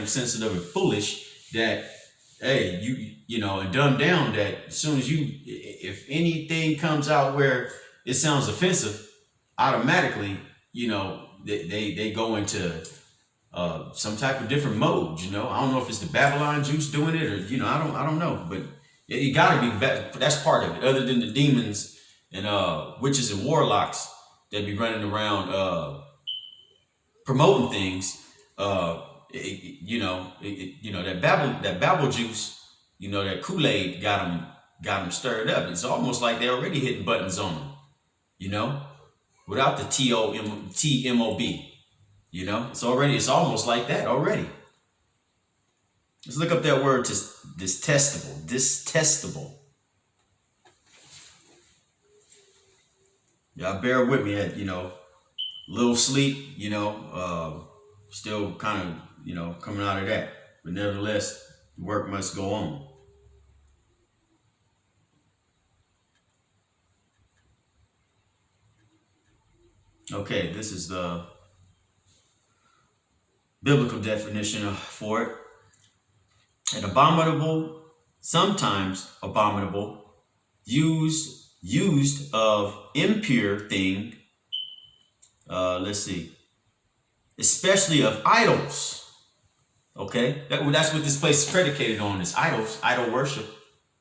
sensitive and foolish that, hey, you know, and dumbed down that as soon as if anything comes out where it sounds offensive, automatically, you know, they go into some type of different mode. You know, I don't know if it's the Babylon juice doing it, or you know, I don't know, but it got to be that's part of it. Other than the demons and witches and warlocks that be running around promoting things, you know, that Babel juice, you know, that Kool-Aid got them stirred up. It's almost like they're already hitting buttons on them, you know, without the TMOB. You know, it's almost like that already. Let's look up that word, detestable. Detestable. Y'all bear with me at, you know, little sleep, you know, still kind of, you know, coming out of that. But nevertheless, the work must go on. Okay, this is the biblical definition for it. An abominable, sometimes abominable, used of impure thing. Let's see, especially of idols. Okay, that's what this place is predicated on: is idols, idol worship,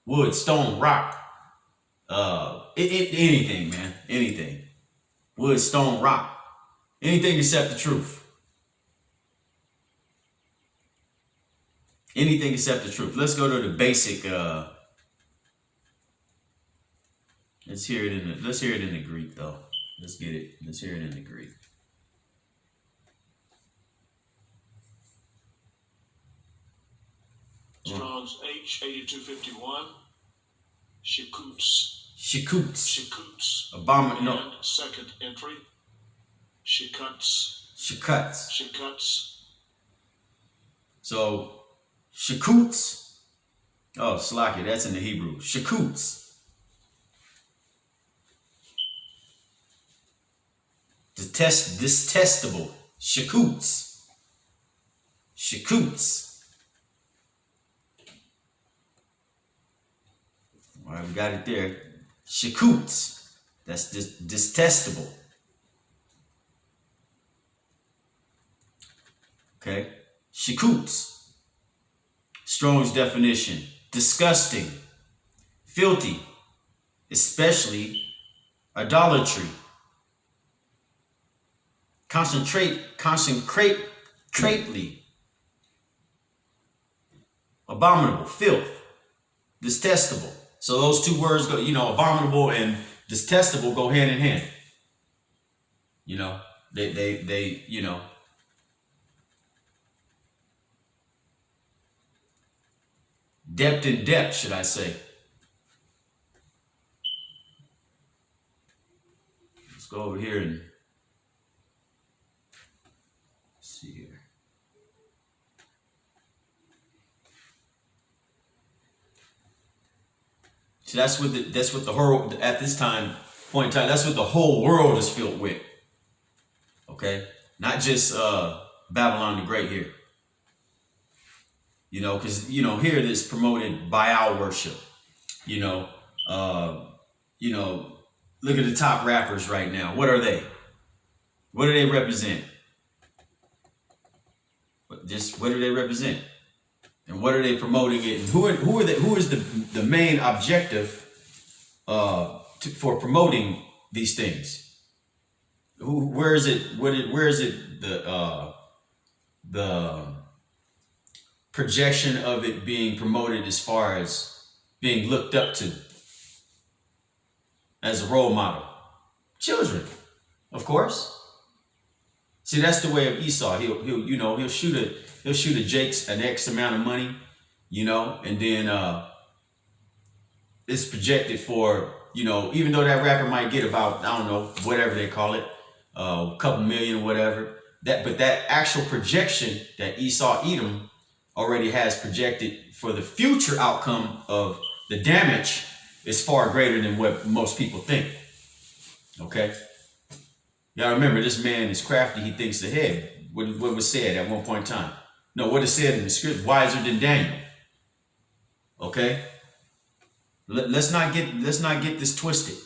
wood, stone, rock, anything, man, anything, wood, stone, rock, anything except the truth. Anything except the truth. Let's go to the basic. Let's hear it in the Greek though. Let's get it. Let's hear it in the Greek. Strong's H8251. Shikuts. Shikuts. Abominable. No. Second entry. Shikuts. So, shikuts. Oh, slaki, that's in the Hebrew. Shikuts. Detestable. Shikuts. All right, we got it there. Shikuts. That's detestable. Okay. Shikuts. Strong's definition: disgusting, filthy, especially idolatry. Concentrately, abominable, filth, detestable. So those two words go, you know, abominable and detestable go hand in hand. You know, they you know. Depth in depth, should I say. Let's go over here and see here. So that's what the whole, at this point in time, that's what the whole world is filled with. Okay? Not just Babylon the Great here. You know, because, you know, here it is promoted Baal worship. You know, look at the top rappers right now. What are they? What do they represent? What do they represent? And what are they promoting it? And who is the main objective for promoting these things? Where is it the projection of it being promoted as far as being looked up to as a role model? Children, of course. See, that's the way of Esau. He'll shoot a Jake's an X amount of money, you know, and then it's projected for, you know, even though that rapper might get about, I don't know, whatever they call it, a couple million or whatever, but that actual projection that Esau Edom already has projected for the future outcome of the damage is far greater than what most people think. Okay? Y'all remember, this man is crafty. He thinks ahead. What was said at one point in time. No, what it said in the script, wiser than Daniel. Okay? Let's not get this twisted.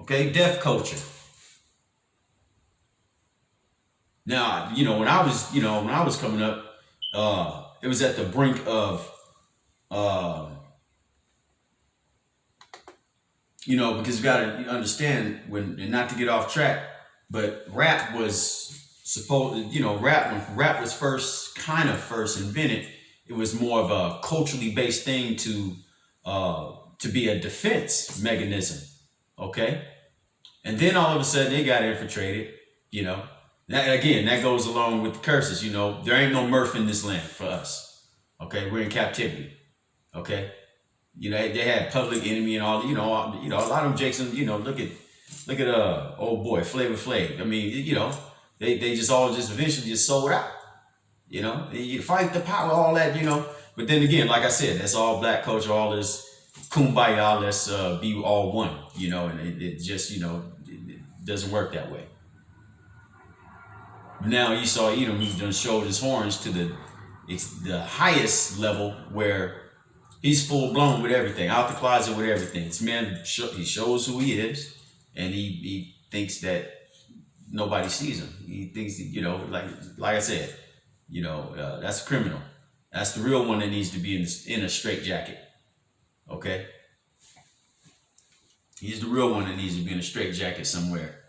Okay, deaf culture. Now, when I was coming up, it was at the brink of uh, because you gotta understand and not to get off track, but rap was supposed, when rap was first invented, it was more of a culturally based thing to be a defense mechanism. Okay. And then all of a sudden they got infiltrated, that goes along with the curses, there ain't no mirth in this land for us. Okay. We're in captivity. Okay. They had Public Enemy and all, a lot of them Jackson, look at old boy, Flavor Flav. I mean, they just all just eventually just sold out. You fight the power, all that, But then again, like I said, that's all black culture, all this kumbaya, let's be all one, and it just, it doesn't work that way. Now you saw Edom, who done showed his horns to the highest level where he's full blown with everything, out the closet with everything. This man, he shows who he is, and he thinks that nobody sees him. He thinks, like I said, that's a criminal. That's the real one that needs to be in a straitjacket. Okay? He's the real one that needs to be in a straitjacket somewhere.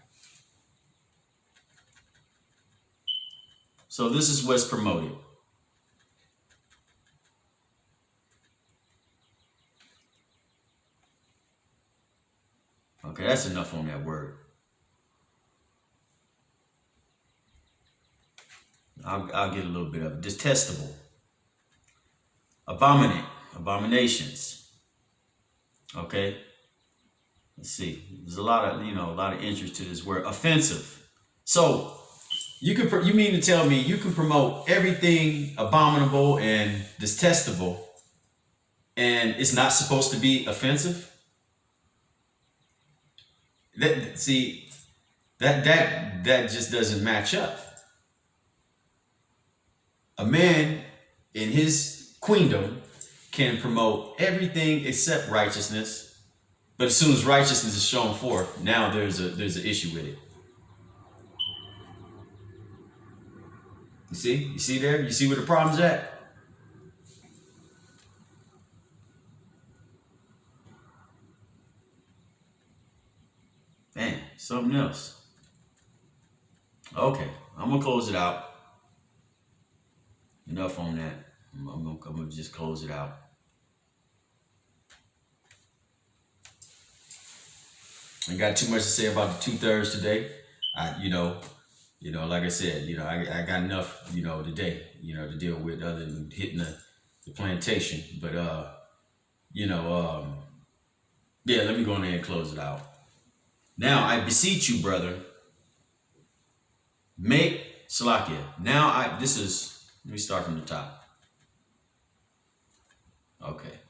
So this is what's promoted. Okay, that's enough on that word. I'll get a little bit of it. Detestable. Abominations. Okay. Let's see. There's a lot of interest to this word. Offensive. So you mean to tell me you can promote everything abominable and detestable, and it's not supposed to be offensive? That just doesn't match up. A man in his queendom can promote everything except righteousness, but as soon as righteousness is shown forth, now there's an issue with it. You see there? You see where the problem's at? Man, something else. Okay, I'm gonna close it out. Enough on that. I'm gonna just close it out. I got too much to say about the 2/3 today. Like I said, I got enough, today, to deal with other than hitting the plantation. But yeah, let me go in there and close it out. Now I beseech you, brother, make Salakia. Let me start from the top. Okay.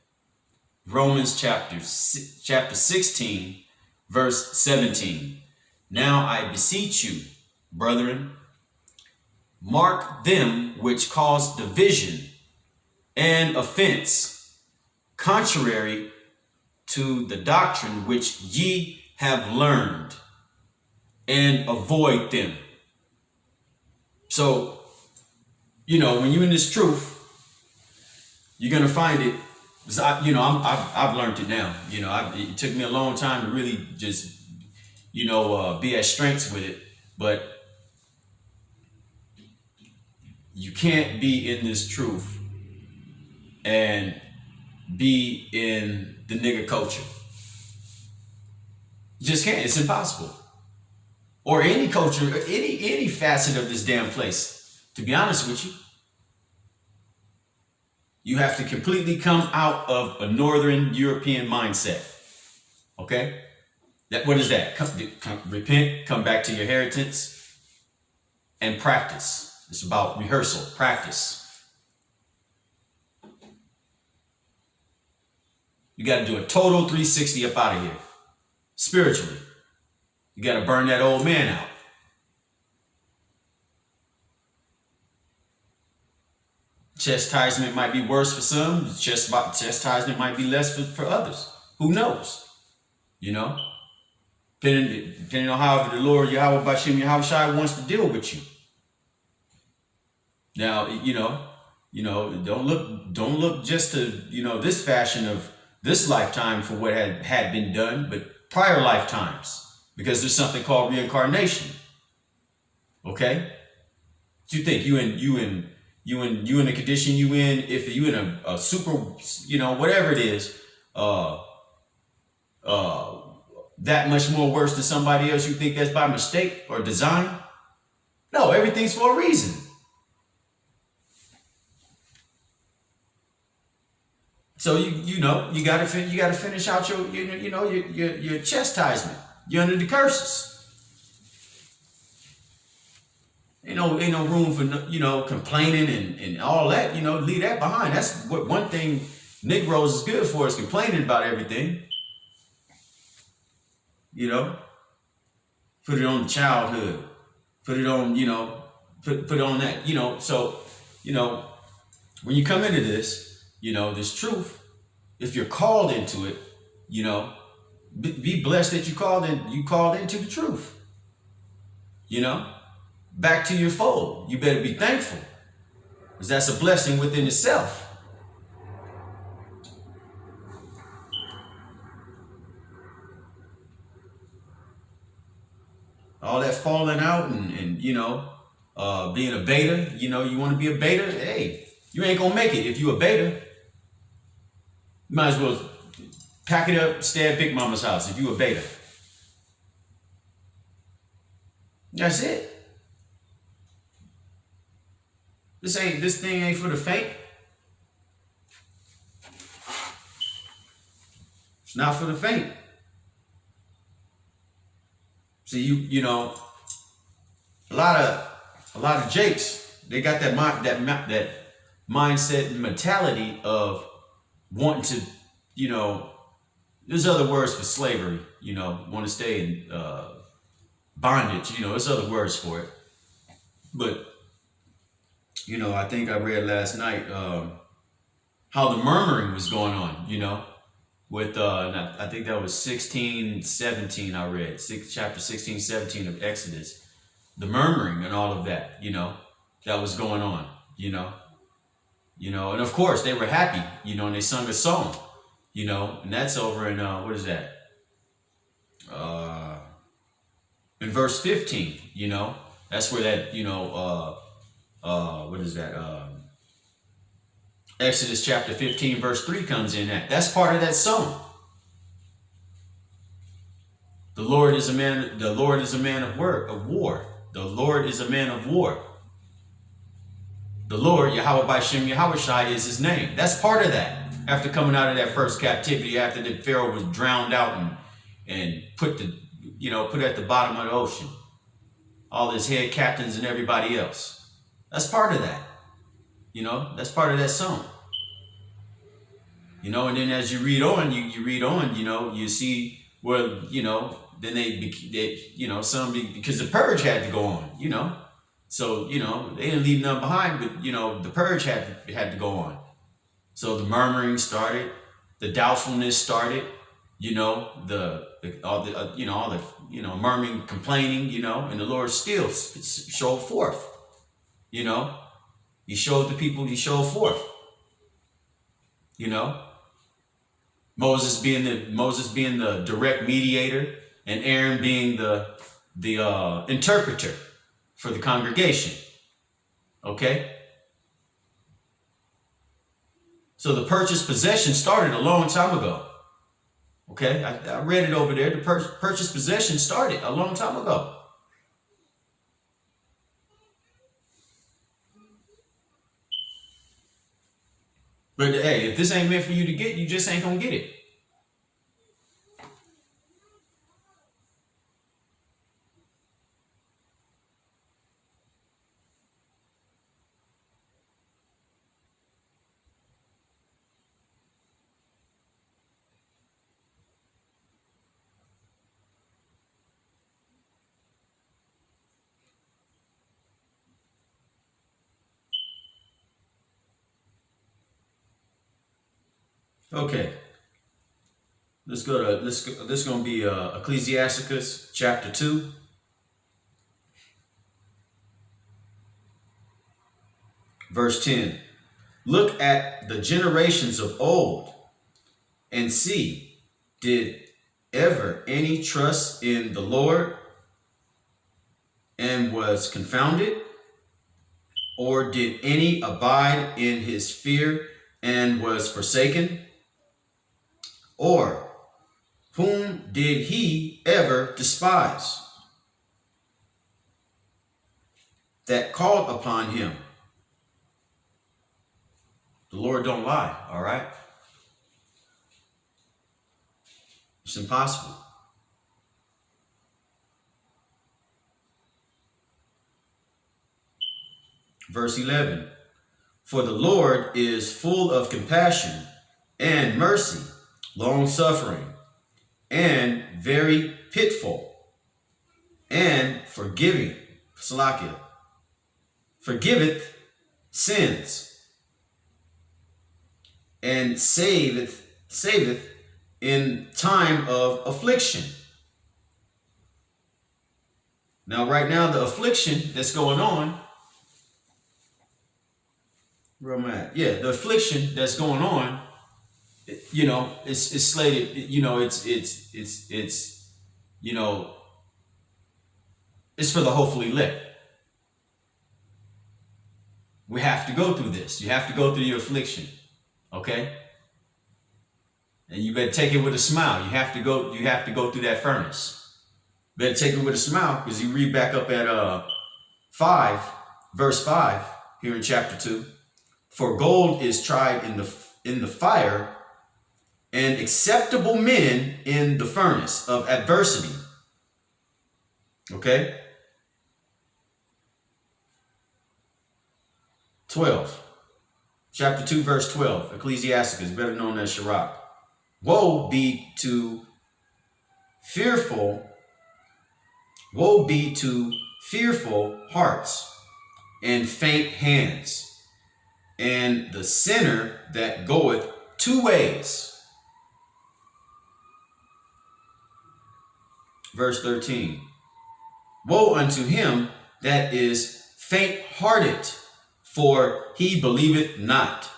Romans chapter 16, verse 17. Now I beseech you, brethren, mark them which cause division and offense, contrary to the doctrine which ye have learned, and avoid them. So, when you're in this truth, you're gonna find it. I've learned it now. It took me a long time to really just, be at strengths with it. But you can't be in this truth and be in the nigger culture. You just can't. It's impossible. Or any culture, any facet of this damn place. To be honest with you, you have to completely come out of a Northern European mindset. Okay? What is that? Repent, come back to your heritage, and practice. It's about rehearsal, practice. You got to do a total 360 up out of here. Spiritually. You got to burn that old man out. Chastisement might be worse for some. Chastisement might be less for others. Who knows? You know, depending on how the Lord Yahweh Bashim Yahweh wants to deal with you. Now, don't look just to this fashion of this lifetime for what had been done, but prior lifetimes, because there's something called reincarnation. Okay, what do you think you in the condition you in? If you in a super, whatever it is, that much more worse than somebody else, you think that's by mistake or design? No, everything's for a reason. So you gotta finish out your chastisement. You're under the curses. Ain't no room for complaining and all that. Leave that behind. That's what one thing Negroes is good for, is complaining about everything. Put it on the childhood. Put it on put it on that. So when you come into this. This truth, if you're called into it, be blessed that you called into the truth. Back to your fold. You better be thankful, because that's a blessing within itself. All that falling out and being a beta, you want to be a beta, hey, you ain't gonna make it if you a beta. You might as well pack it up, stay at Big Mama's house if you a beta. That's it. This thing ain't for the faint. It's not for the faint. See, a lot of Jakes, they got that mindset and mentality of wanting to, there's other words for slavery, want to stay in bondage, there's other words for it. But, I think I read last night how the murmuring was going on, with, I think that was 16:17 I read, chapter 16:17 of Exodus. The murmuring and all of that, that was going on, and of course they were happy, and they sung a song, and that's over in, what is that? In verse 15, that's where that, what is that? Exodus chapter 15, verse 3 comes in at. That's part of that song. The Lord is a man of war. The Lord is a man of war. The Lord, Yahweh Bashim Yahweh is his name. That's part of that. After coming out of that first captivity, after the Pharaoh was drowned out and put at the bottom of the ocean. All his head captains and everybody else. That's part of that. That's part of that song. And then as you read on, you see where, then they some, because the purge had to go on, So, they didn't leave nothing behind, but, the purge had to go on. So the murmuring started, the doubtfulness started, all the murmuring, complaining, and the Lord still showed forth, He showed the people, he showed forth, Moses being the direct mediator, and Aaron being the interpreter for the congregation. Okay? So the purchased possession started a long time ago. Okay? I read it over there. The purchased possession started a long time ago. But hey, if this ain't meant for you to get, you just ain't gonna get it. Okay. Let's go to this is gonna be Ecclesiasticus chapter 2, verse 10. Look at the generations of old and see, did ever any trust in the Lord and was confounded? Or did any abide in his fear and was forsaken? Or whom did he ever despise that called upon him? The Lord don't lie, all right? It's impossible. Verse 11. For the Lord is full of compassion and mercy, long suffering, and very pitiful, and forgiving, Salakia, forgiveth sins, and saveth in time of affliction. Now, right now, the affliction that's going on, where am I at? Yeah, the affliction that's going on, you know, it's slated, you know, it's you know, it's for the hopefully elect. We have to go through this. You have to go through your affliction, okay? And you better take it with a smile. You have to go through that furnace. Better take it with a smile, because you read back up at 5, verse 5 here in chapter 2. For gold is tried in the fire, and acceptable men in the furnace of adversity. Okay? 12. Chapter 2, verse 12. Ecclesiasticus, better known as Sirach. Woe be to fearful hearts and faint hands, and the sinner that goeth 2 ways. Verse 13. Woe unto him that is faint-hearted, for he believeth not.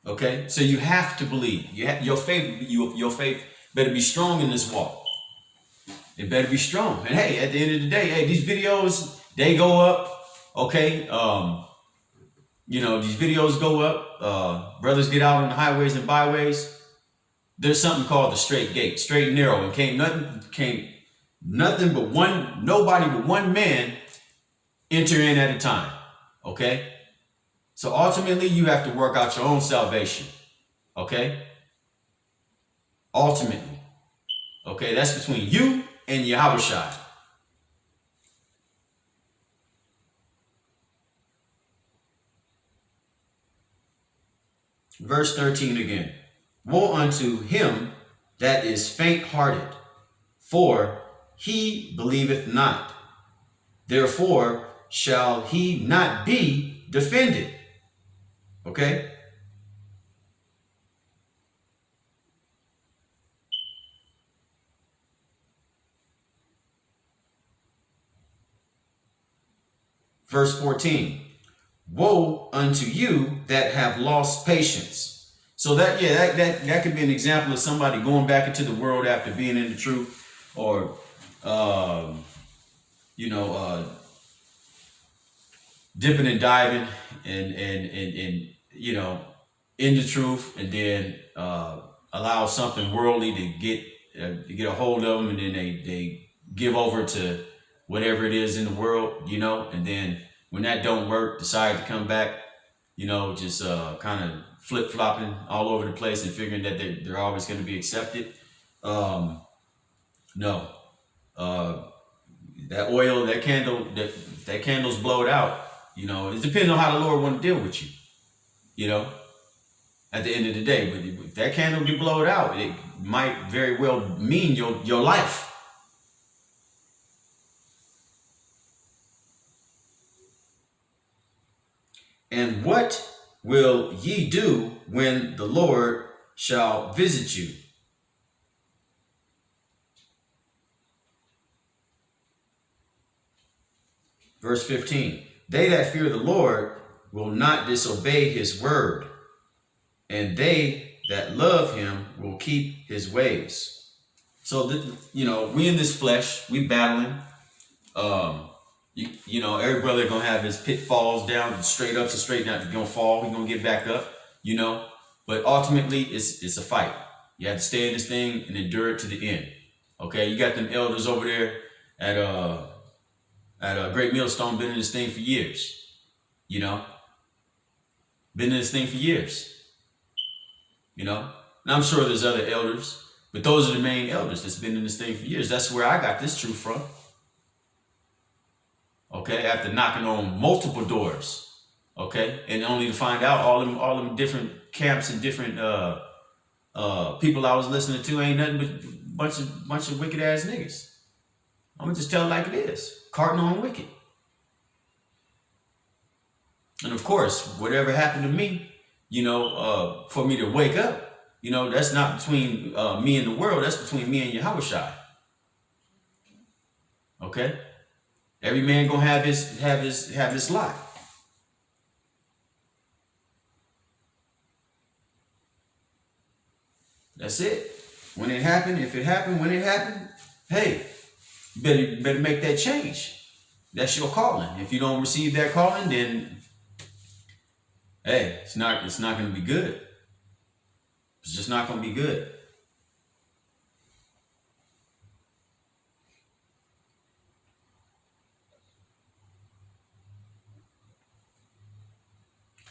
Okay, so you have to believe. Your faith better be strong in this walk. It better be strong. And hey, at the end of the day, hey, these videos, they go up. Okay, you know, these videos go up. Brothers get out on the highways and byways. There's something called the straight gate, straight and narrow, and nobody but one man enter in at a time. Okay, so ultimately you have to work out your own salvation. Okay, ultimately, okay, that's between you and Yahushua. Verse 13 again. Woe unto him that is faint-hearted, for he believeth not. Therefore shall he not be defended. Okay? Verse 14. Woe unto you that have lost patience. So that could be an example of somebody going back into the world after being in the truth, or dipping and diving and you know, in the truth, and then allow something worldly to get a hold of them, and then they give over to whatever it is in the world, you know, and then when that don't work, decide to come back, you know, just kind of flip-flopping all over the place and figuring that they're always going to be accepted. No. That oil, that candle's blowed out. You know, it depends on how the Lord want to deal with you. You know, at the end of the day, but if that candle get blowed out, it might very well mean your life. And what will ye do when the Lord shall visit you? Verse 15. They that fear the Lord will not disobey his word, and they that love him will keep his ways. So, we in this flesh, we battling. Every brother gonna have his pitfalls down, straight up to straight down. He's gonna fall, he's gonna get back up, But ultimately, it's a fight. You have to stay in this thing and endure it to the end. Okay, you got them elders over there at Great Millstone, been in this thing for years. Been in this thing for years. And I'm sure there's other elders, but those are the main elders that's been in this thing for years. That's where I got this truth from. Okay, after knocking on multiple doors, okay, and only to find out all them different camps and different people I was listening to ain't nothing but bunch of wicked ass niggas. I'm gonna just tell it like it is, cardinal wicked. And of course, whatever happened to me, for me to wake up, that's not between me and the world. That's between me and Yahushua. Okay. Every man gonna have his lot. That's it. When it happened, if it happened, when it happened, hey, you better make that change. That's your calling. If you don't receive that calling, then hey, it's not gonna be good. It's just not gonna be good.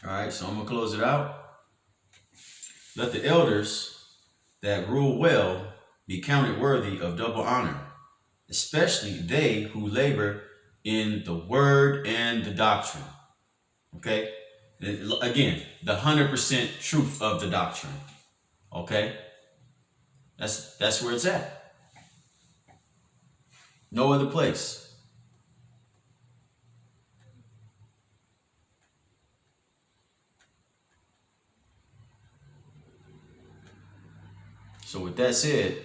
All right, so I'm gonna close it out. Let the elders that rule well be counted worthy of double honor, especially they who labor in the word and the doctrine. Okay? Again, the 100% truth of the doctrine. Okay? That's where it's at. No other place. So with that said,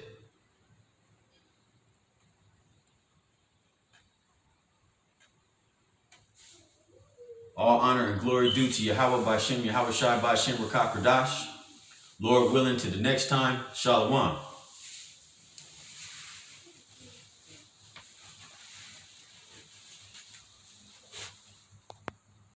all honor and glory due to Yahweh B'Shem, Yahweh Shai B'Shem Rakak Radash. Lord willing, to the next time, Shalom.